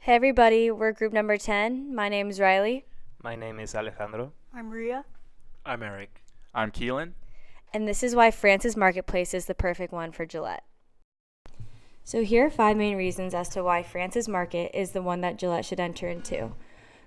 Hey everybody, we're group number 10. My name is Riley, My name is Alejandro. I'm Ria. I'm Eric. I'm Keelan. and this is why France's marketplace is the perfect one for Gillette. So here are 5 main reasons as to why France's market is the one that Gillette should enter into.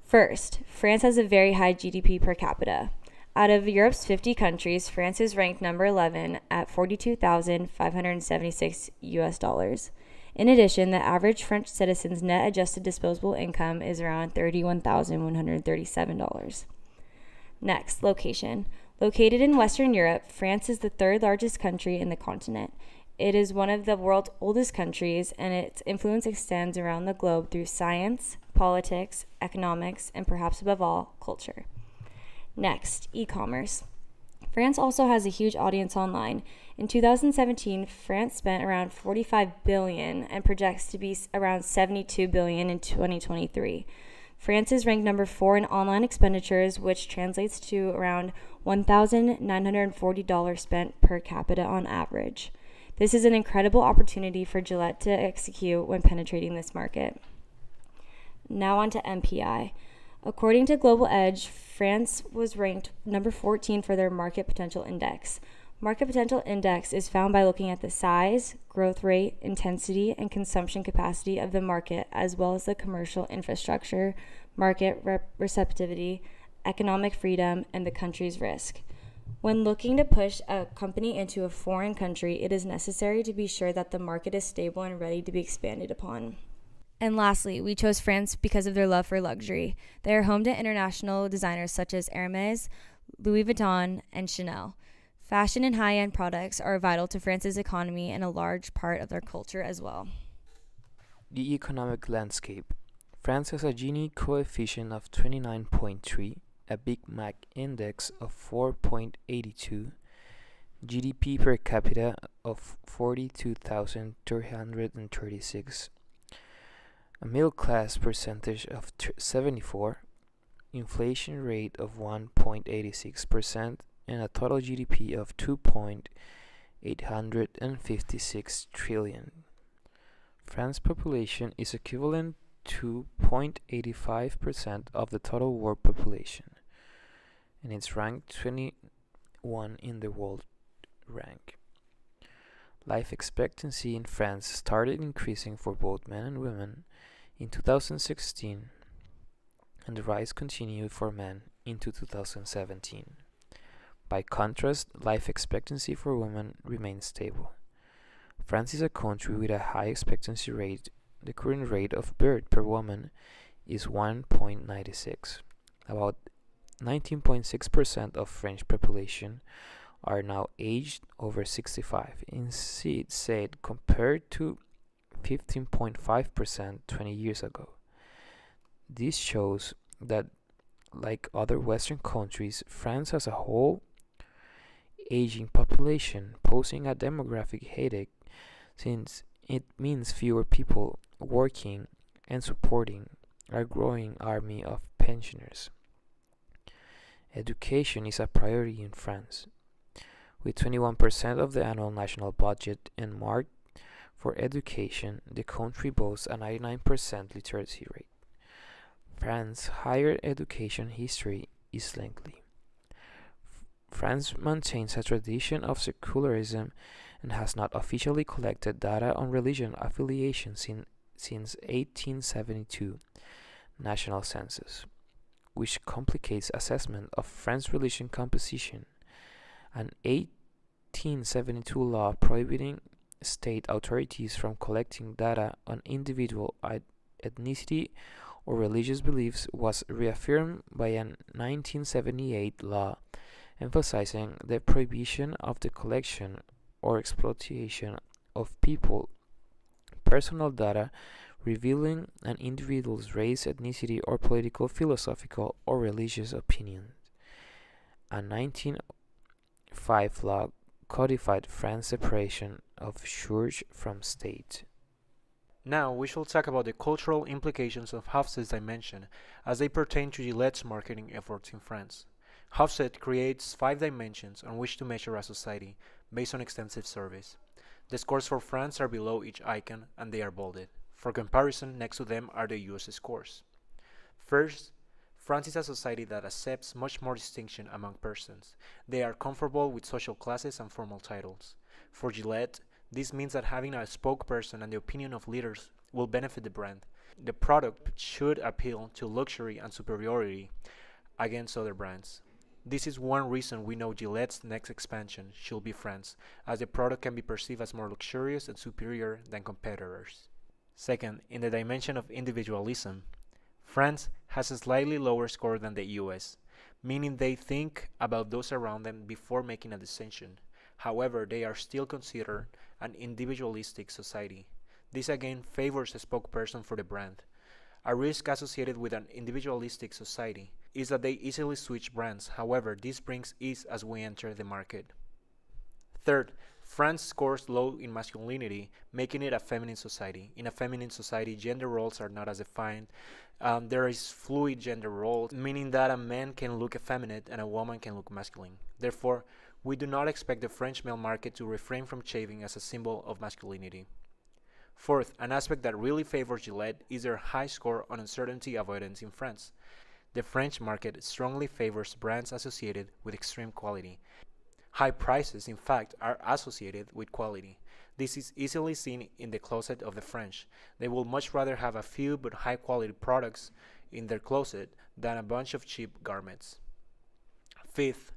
First, France has a very high GDP per capita. Out of Europe's 50 countries, France is ranked number 11 at 42,576 US dollars. In addition, the average French citizen's net adjusted disposable income is around $31,137. Next, location. Located in Western Europe, France is the third largest country in the continent. It is one of the world's oldest countries, and its influence extends around the globe through science, politics, economics, and perhaps above all, culture. Next, e-commerce. France also has a huge audience online. In 2017, France spent around $45 billion and projects to be around $72 billion in 2023. France is ranked number 4 in online expenditures, which translates to around $1,940 spent per capita on average. This is an incredible opportunity for Gillette to execute when penetrating this market. Now on to MPI. According to Global Edge, France was ranked number 14 for their Market Potential Index. Market Potential Index is found by looking at the size, growth rate, intensity, and consumption capacity of the market, as well as the commercial infrastructure, market receptivity, economic freedom, and the country's risk. When looking to push a company into a foreign country, it is necessary to be sure that the market is stable and ready to be expanded upon. And lastly, we chose France because of their love for luxury. They are home to international designers such as Hermes, Louis Vuitton, and Chanel. Fashion and high-end products are vital to France's economy and a large part of their culture as well. The economic landscape. France has a Gini coefficient of 29.3, a Big Mac index of 4.82, GDP per capita of 42,336, a middle class percentage of 74, inflation rate of 1.86%, and a total GDP of 2.856 trillion. France's population is equivalent to 0.85% of the total world population, and it's ranked 21 in the world rank. Life expectancy in France started increasing for both men and women in 2016, and the rise continued for men into 2017. By contrast, life expectancy for women remains stable. France is a country with a high expectancy rate. The current rate of birth per woman is 1.96. About 19.6% of French population are now aged over 65, instead compared to 15.5% 20 years ago. This shows that, like other Western countries, France as a whole aging population, posing a demographic headache since it means fewer people working and supporting a growing army of pensioners. Education is a priority in France, with 21% of the annual national budget earmarked for education. The country boasts a 99% literacy rate. France's higher education history is lengthy. France maintains a tradition of secularism and has not officially collected data on religion affiliation since 1872 national census, which complicates assessment of France's religion composition. An 1872 law prohibiting state authorities from collecting data on individual ethnicity or religious beliefs was reaffirmed by a 1978 law emphasizing the prohibition of the collection or exploitation of people personal data revealing an individual's race, ethnicity, or political, philosophical, or religious opinions. A 1905 law codified France's separation of church from state. Now we shall talk about the cultural implications of Hofstede's dimension as they pertain to Gillette's marketing efforts in France. Hofstede creates 5 dimensions on which to measure a society based on extensive surveys. The scores for France are below each icon and they are bolded. For comparison, next to them are the US scores. First, France is a society that accepts much more distinction among persons. They are comfortable with social classes and formal titles. For Gillette, this means that having a spokesperson and the opinion of leaders will benefit the brand. The product should appeal to luxury and superiority against other brands. This is one reason we know Gillette's next expansion should be France, as the product can be perceived as more luxurious and superior than competitors. Second, in the dimension of individualism, France has a slightly lower score than the US, meaning they think about those around them before making a decision. However, they are still considered an individualistic society. This again favors a spokesperson for the brand. A risk associated with an individualistic society is that they easily switch brands. However, this brings ease as we enter the market. Third, France scores low in masculinity, making it a feminine society. In a feminine society, gender roles are not as defined. There is fluid gender roles, meaning that a man can look effeminate and a woman can look masculine. Therefore, we do not expect the French male market to refrain from shaving as a symbol of masculinity. Fourth, an aspect that really favors Gillette is their high score on uncertainty avoidance in France. The French market strongly favors brands associated with extreme quality. High prices, in fact, are associated with quality. This is easily seen in the closet of the French. They will much rather have a few but high-quality products in their closet than a bunch of cheap garments. Fifth,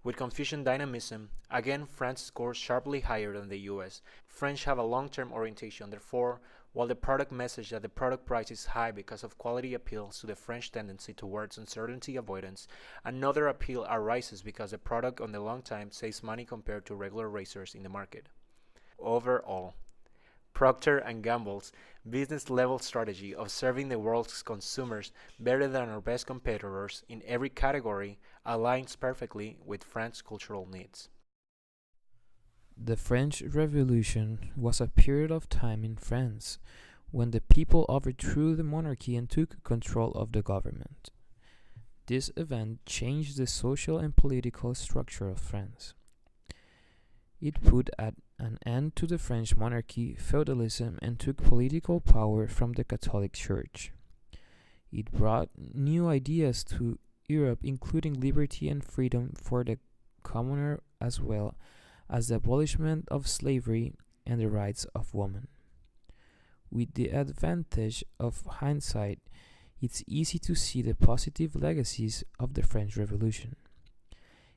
with Confucian dynamism, again France scores sharply higher than the US. French have a long-term orientation, therefore, while the product message that the product price is high because of quality appeals to the French tendency towards uncertainty avoidance, another appeal arises because the product on the long time saves money compared to regular razors in the market. Overall, Procter & Gamble's business-level strategy of serving the world's consumers better than our best competitors in every category aligns perfectly with France's cultural needs. The French Revolution was a period of time in France when the people overthrew the monarchy and took control of the government. This event changed the social and political structure of France. It put an end to the French monarchy, feudalism, and took political power from the Catholic Church. It brought new ideas to Europe, including liberty and freedom for the commoner, as well as the abolishment of slavery and the rights of women. With the advantage of hindsight, it's easy to see the positive legacies of the French Revolution.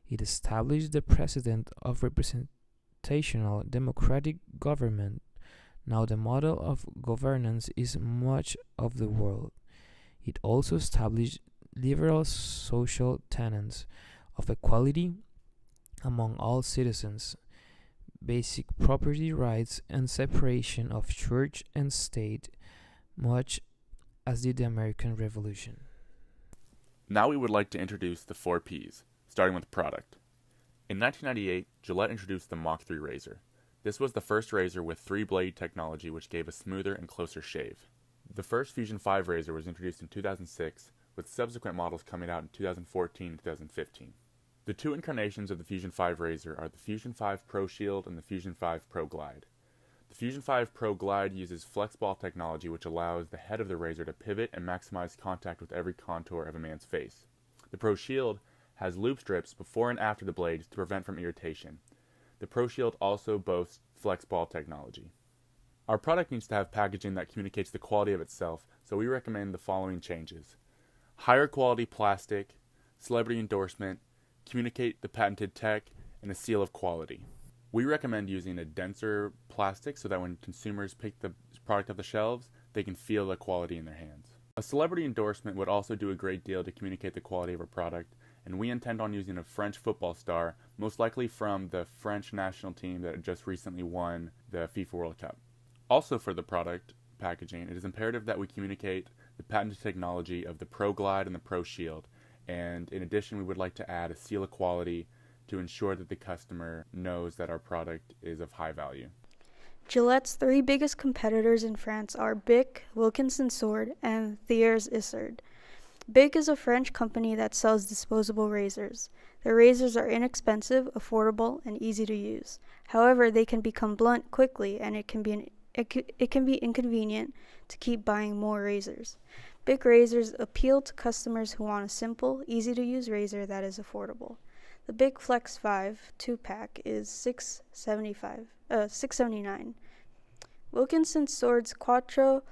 It established the precedent of representational democratic government. Now the model of governance is much of the world. It also established liberal social tenets of equality among all citizens, basic property rights, and separation of church and state, much as did the American Revolution. Now we would like to introduce the 4 Ps, starting with product. In 1998, Gillette introduced the Mktg razor. This was the first razor with 3-blade technology which gave a smoother and closer shave. The first Fusion 5 razor was introduced in 2006, with subsequent models coming out in 2014 and 2015. The 2 incarnations of the Fusion 5 razor are the Fusion 5 Pro Shield and the Fusion 5 Pro Glide. The Fusion 5 Pro Glide uses flexball technology which allows the head of the razor to pivot and maximize contact with every contour of a man's face. The Pro Shield has loop strips before and after the blade to prevent from irritation. The Pro Shield also boasts flexball technology. Our product needs to have packaging that communicates the quality of itself, so we recommend the following changes. Higher quality plastic, celebrity endorsement, communicate the patented tech, and a seal of quality. We recommend using a denser plastic so that when consumers pick the product off the shelves, they can feel the quality in their hands. A celebrity endorsement would also do a great deal to communicate the quality of our product, and we intend on using a French football star, most likely from the French national team that just recently won the FIFA World Cup. Also for the product packaging, it is imperative that we communicate the patented technology of the Pro Glide and the Pro Shield, and in addition we would like to add a seal of quality to ensure that the customer knows that our product is of high value. Gillette's 3 biggest competitors in France are Bic, Wilkinson Sword, and Thiers Isard. Bic is a French company that sells disposable razors. Their razors are inexpensive, affordable, and easy to use. However, they can become blunt quickly, and it can be an it can be inconvenient to keep buying more razors. Bic razors appeal to customers who want a simple, easy-to-use razor that is affordable. The Bic Flex 5 2-pack is $6.79. Wilkinson Sword's Quattro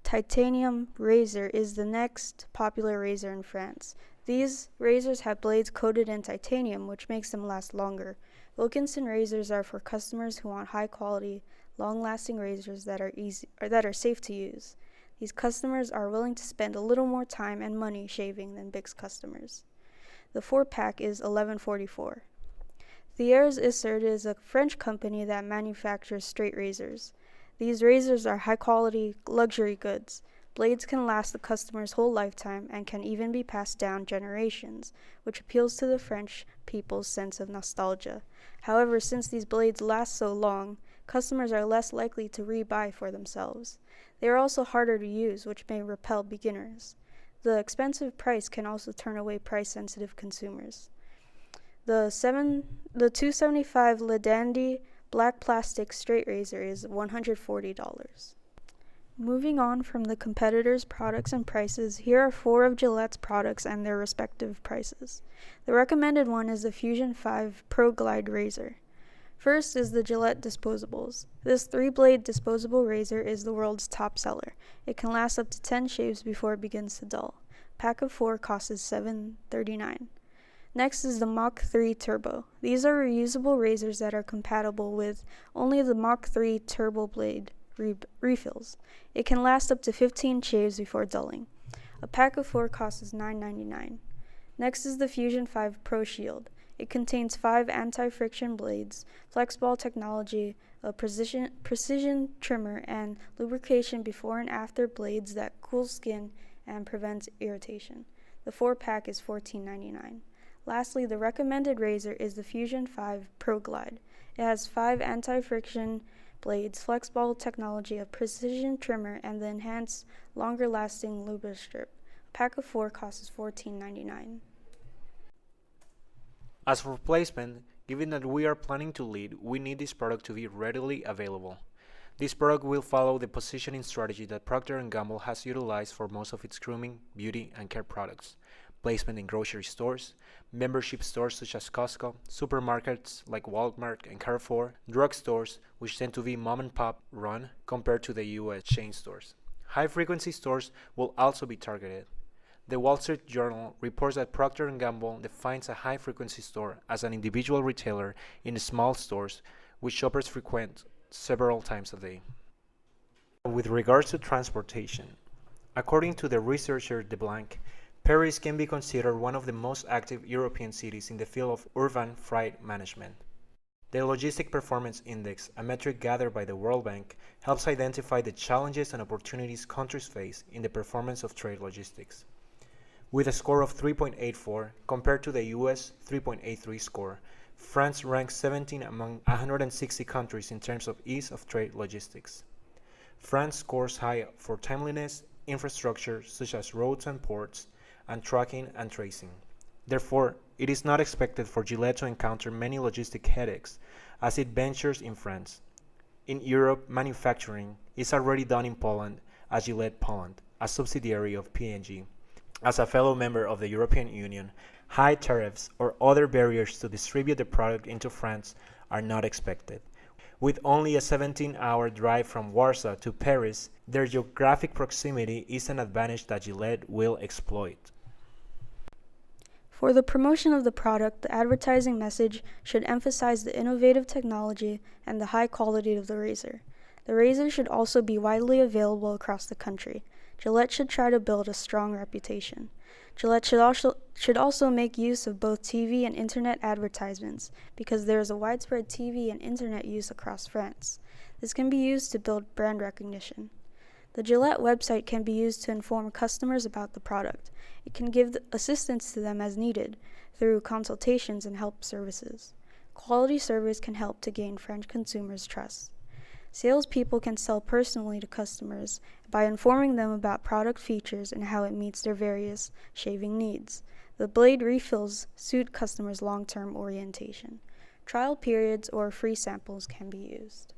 Titanium razor is the next popular razor in France. These razors have blades coated in titanium, which makes them last longer. Wilkinson razors are for customers who want high-quality, long-lasting razors that are safe to use. These customers are willing to spend a little more time and money shaving than Bic's customers. The 4-pack is $11.44. Thiers Isard is a French company that manufactures straight razors. These razors are high-quality, luxury goods. Blades can last the customer's whole lifetime and can even be passed down generations, which appeals to the French people's sense of nostalgia. However, since these blades last so long, customers are less likely to rebuy for themselves. They are also harder to use, which may repel beginners. The expensive price can also turn away price-sensitive consumers. The $2.75 Le Dandy black plastic straight razor is $140. Moving on from the competitors' products and prices, here are 4 of Gillette's products and their respective prices. The recommended one is the Fusion 5 Pro Glide razor. First is the Gillette Disposables. This 3-blade disposable razor is the world's top seller. It can last up to 10 shaves before it begins to dull. A pack of 4 costs $7.39. Next is the Mach 3 Turbo. These are reusable razors that are compatible with only the Mach 3 Turbo blade refills. It can last up to 15 shaves before dulling. A pack of 4 costs $9.99. Next is the Fusion 5 Pro Shield. It contains 5 anti-friction blades, FlexBall technology, a precision trimmer, and lubrication before and after blades that cools skin and prevents irritation. The 4-pack is $14.99. Lastly, the recommended razor is the Fusion 5 Pro Glide. It has 5 anti-friction blades, FlexBall technology, a precision trimmer, and the enhanced, longer-lasting lubristrip. A pack of 4 costs $14.99. As for placement, given that we are planning to lead, we need this product to be readily available. This product will follow the positioning strategy that Procter & Gamble has utilized for most of its grooming, beauty, and care products. Placement in grocery stores, membership stores such as Costco, supermarkets like Walmart and Carrefour, drugstores which tend to be mom-and-pop run compared to the US chain stores. High-frequency stores will also be targeted. The Wall Street Journal reports that Procter & Gamble defines a high-frequency store as an individual retailer in small stores which shoppers frequent several times a day. With regards to transportation, according to the researcher DeBlanc, Paris can be considered one of the most active European cities in the field of urban freight management. The Logistic Performance Index, a metric gathered by the World Bank, helps identify the challenges and opportunities countries face in the performance of trade logistics. With a score of 3.84 compared to the US 3.83 score, France ranks 17 among 160 countries in terms of ease of trade logistics. France scores high for timeliness, infrastructure such as roads and ports, and tracking and tracing. Therefore, it is not expected for Gillette to encounter many logistic headaches as it ventures in France. In Europe, manufacturing is already done in Poland as Gillette Poland, a subsidiary of P&G. As a fellow member of the European Union, high tariffs or other barriers to distribute the product into France are not expected. With only a 17-hour drive from Warsaw to Paris, their geographic proximity is an advantage that Gillette will exploit. For the promotion of the product, the advertising message should emphasize the innovative technology and the high quality of the razor. The razor should also be widely available across the country. Gillette should try to build a strong reputation. Gillette should also make use of both TV and internet advertisements because there is a widespread TV and internet use across France. This can be used to build brand recognition. The Gillette website can be used to inform customers about the product. It can give assistance to them as needed through consultations and help services. Quality service can help to gain French consumers' trust. Salespeople can sell personally to customers by informing them about product features and how it meets their various shaving needs. The blade refills suit customers' long-term orientation. Trial periods or free samples can be used.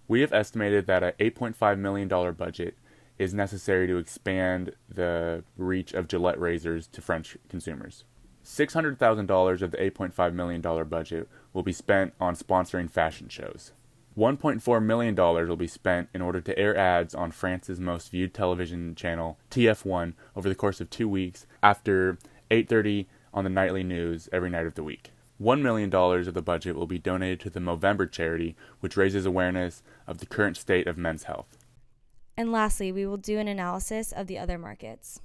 We have estimated that an $8.5 million budget is necessary to expand the reach of Gillette razors to French consumers. $600,000 of the $8.5 million budget will be spent on sponsoring fashion shows. $1.4 million will be spent in order to air ads on France's most viewed television channel, TF1, over the course of 2 weeks after 8:30 on the nightly news every night of the week. $1 million of the budget will be donated to the Movember charity, which raises awareness of the current state of men's health. And lastly, we will do an analysis of the other markets.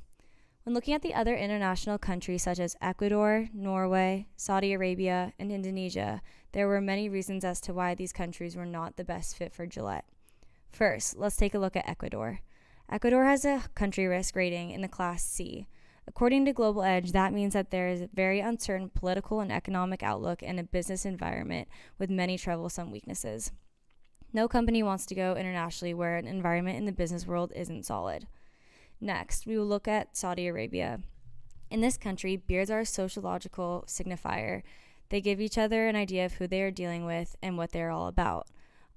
When looking at the other international countries such as Ecuador, Norway, Saudi Arabia, and Indonesia, there were many reasons as to why these countries were not the best fit for Gillette. First, let's take a look at Ecuador. Ecuador has a country risk rating in the class C. According to Global Edge, that means that there is a very uncertain political and economic outlook and a business environment with many troublesome weaknesses. No company wants to go internationally where an environment in the business world isn't solid. Next, we will look at Saudi Arabia. In this country, beards are a sociological signifier. They give each other an idea of who they are dealing with and what they're all about.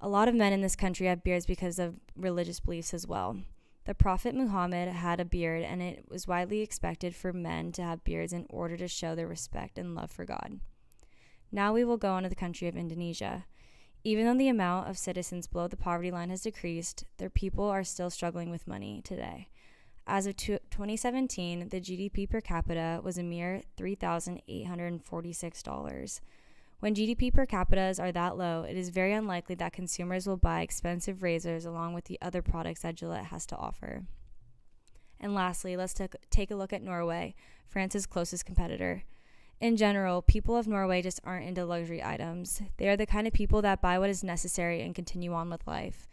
A lot of men in this country have beards because of religious beliefs as well. The Prophet Muhammad had a beard, and it was widely expected for men to have beards in order to show their respect and love for God. Now we will go on to the country of Indonesia. Even though the amount of citizens below the poverty line has decreased, their people are still struggling with money today. As of 2017, the GDP per capita was a mere $3,846. When GDP per capitas are that low, it is very unlikely that consumers will buy expensive razors along with the other products that Gillette has to offer. And lastly, let's take a look at Norway, France's closest competitor. In general, people of Norway just aren't into luxury items. They are the kind of people that buy what is necessary and continue on with life.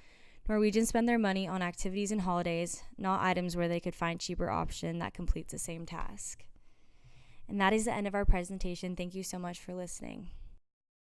Norwegians spend their money on activities and holidays, not items where they could find cheaper option that completes the same task. And that is the end of our presentation. Thank you so much for listening.